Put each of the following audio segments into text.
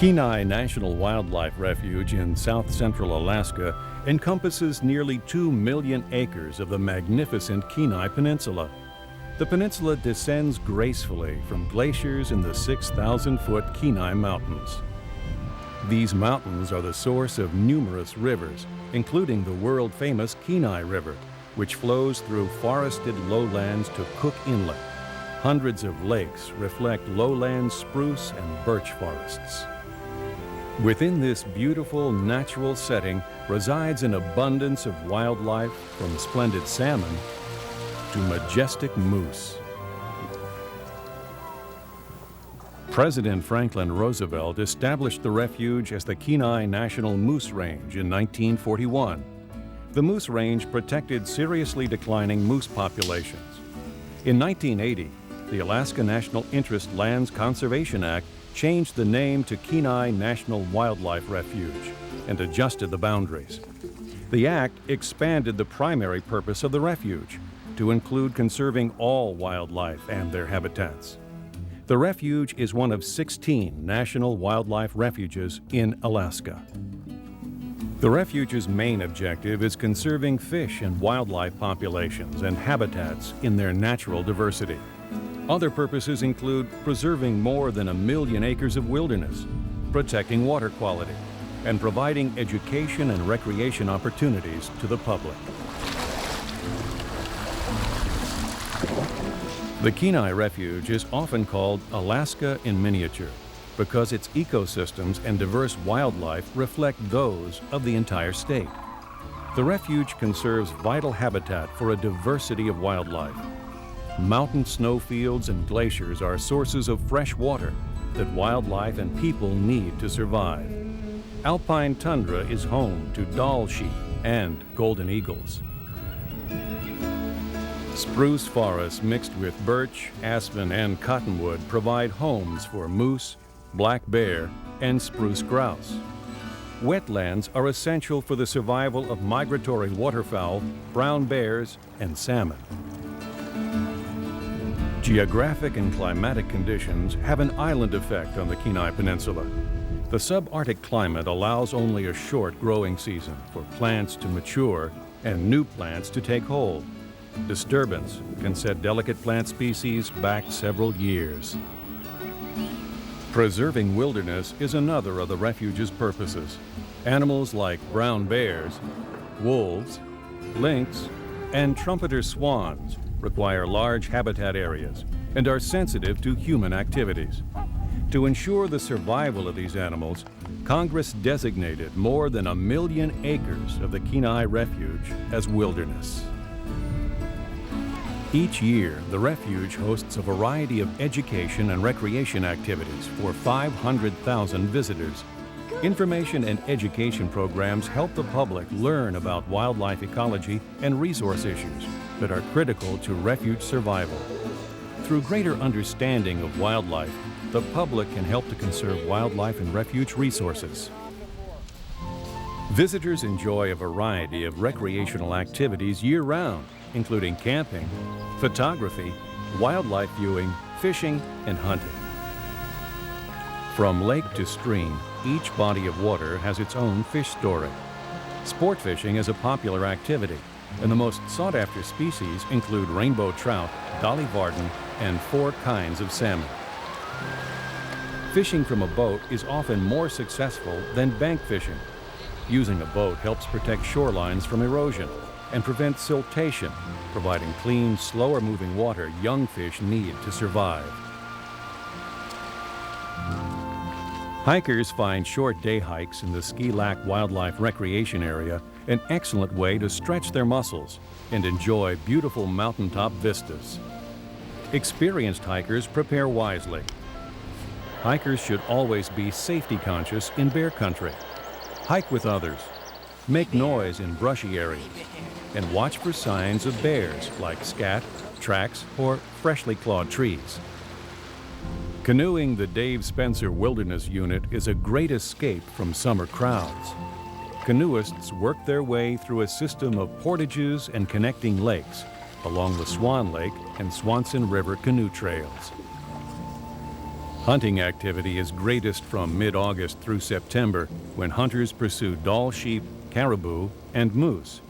Kenai National Wildlife Refuge in south-central Alaska encompasses nearly 2 million acres of the magnificent Kenai Peninsula. The peninsula descends gracefully from glaciers in the 6,000-foot Kenai Mountains. These mountains are the source of numerous rivers, including the world-famous Kenai River, which flows through forested lowlands to Cook Inlet. Hundreds of lakes reflect lowland spruce and birch forests. Within this beautiful natural setting resides an abundance of wildlife, from splendid salmon to majestic moose. President Franklin Roosevelt established the refuge as the Kenai National Moose Range in 1941. The Moose Range protected seriously declining moose populations. In 1980, the Alaska National Interest Lands Conservation Act changed the name to Kenai National Wildlife Refuge and adjusted the boundaries. The act expanded the primary purpose of the refuge to include conserving all wildlife and their habitats. The refuge is one of 16 national wildlife refuges in Alaska. The refuge's main objective is conserving fish and wildlife populations and habitats in their natural diversity. Other purposes include preserving more than 1 million acres of wilderness, protecting water quality, and providing education and recreation opportunities to the public. The Kenai Refuge is often called Alaska in miniature because its ecosystems and diverse wildlife reflect those of the entire state. The refuge conserves vital habitat for a diversity of wildlife. Mountain snowfields and glaciers are sources of fresh water that wildlife and people need to survive. Alpine tundra is home to Dall sheep and golden eagles. Spruce forests mixed with birch, aspen, and cottonwood provide homes for moose, black bear, and spruce grouse. Wetlands are essential for the survival of migratory waterfowl, brown bears, and salmon. Geographic and climatic conditions have an island effect on the Kenai Peninsula. The subarctic climate allows only a short growing season for plants to mature and new plants to take hold. Disturbance can set delicate plant species back several years. Preserving wilderness is another of the refuge's purposes. Animals like brown bears, wolves, lynx, and trumpeter swans require large habitat areas and are sensitive to human activities. To ensure the survival of these animals, Congress designated more than 1 million acres of the Kenai Refuge as wilderness. Each year, the refuge hosts a variety of education and recreation activities for 500,000 visitors. Information and education programs help the public learn about wildlife ecology and resource issues that are critical to refuge survival. Through greater understanding of wildlife, the public can help to conserve wildlife and refuge resources. Visitors enjoy a variety of recreational activities year-round, including camping, photography, wildlife viewing, fishing, and hunting. From lake to stream, each body of water has its own fish story. Sport fishing is a popular activity, and the most sought-after species include rainbow trout, dolly varden, and 4 kinds of salmon. Fishing from a boat is often more successful than bank fishing. Using a boat helps protect shorelines from erosion and prevent siltation, providing clean, slower-moving water young fish need to survive. Hikers find short day hikes in the Ski Lac Wildlife Recreation Area an excellent way to stretch their muscles and enjoy beautiful mountaintop vistas. Experienced hikers prepare wisely. Hikers should always be safety conscious in bear country. Hike with others. Make noise in brushy areas. And watch for signs of bears like scat, tracks, or freshly clawed trees. Canoeing the Dave Spencer Wilderness Unit is a great escape from summer crowds. Canoeists work their way through a system of portages and connecting lakes along the Swan Lake and Swanson River canoe trails. Hunting activity is greatest from mid-August through September, when hunters pursue Dall sheep, caribou, and moose.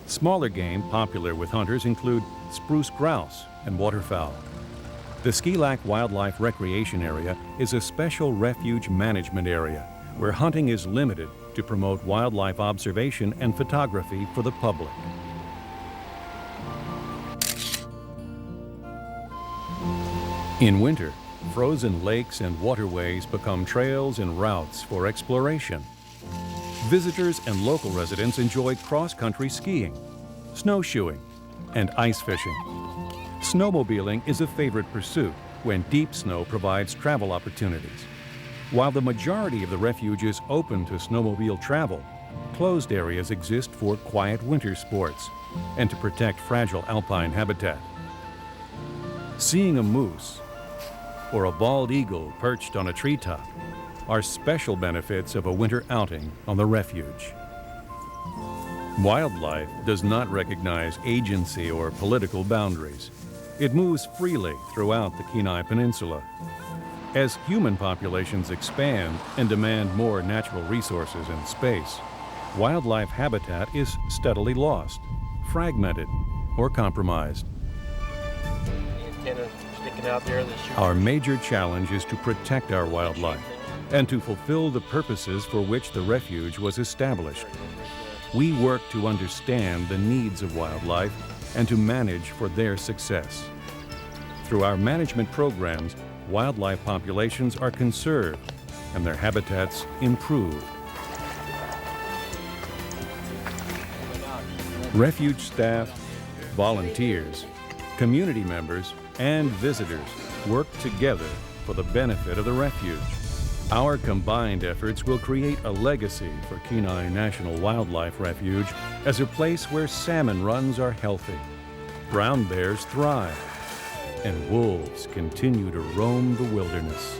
Smaller game popular with hunters include spruce grouse and waterfowl. The Ski Lac Wildlife Recreation Area is a special refuge management area where hunting is limited to promote wildlife observation and photography for the public. In winter, frozen lakes and waterways become trails and routes for exploration. Visitors and local residents enjoy cross-country skiing, snowshoeing, and ice fishing. Snowmobiling is a favorite pursuit when deep snow provides travel opportunities. While the majority of the refuge is open to snowmobile travel, closed areas exist for quiet winter sports and to protect fragile alpine habitat. Seeing a moose or a bald eagle perched on a treetop are special benefits of a winter outing on the refuge. Wildlife does not recognize agency or political boundaries. It moves freely throughout the Kenai Peninsula. As human populations expand and demand more natural resources and space, wildlife habitat is steadily lost, fragmented, or compromised. Our major challenge is to protect our wildlife and to fulfill the purposes for which the refuge was established. We work to understand the needs of wildlife and to manage for their success. Through our management programs, wildlife populations are conserved and their habitats improved. Refuge staff, volunteers, community members, and visitors work together for the benefit of the refuge. Our combined efforts will create a legacy for Kenai National Wildlife Refuge as a place where salmon runs are healthy, brown bears thrive, and wolves continue to roam the wilderness.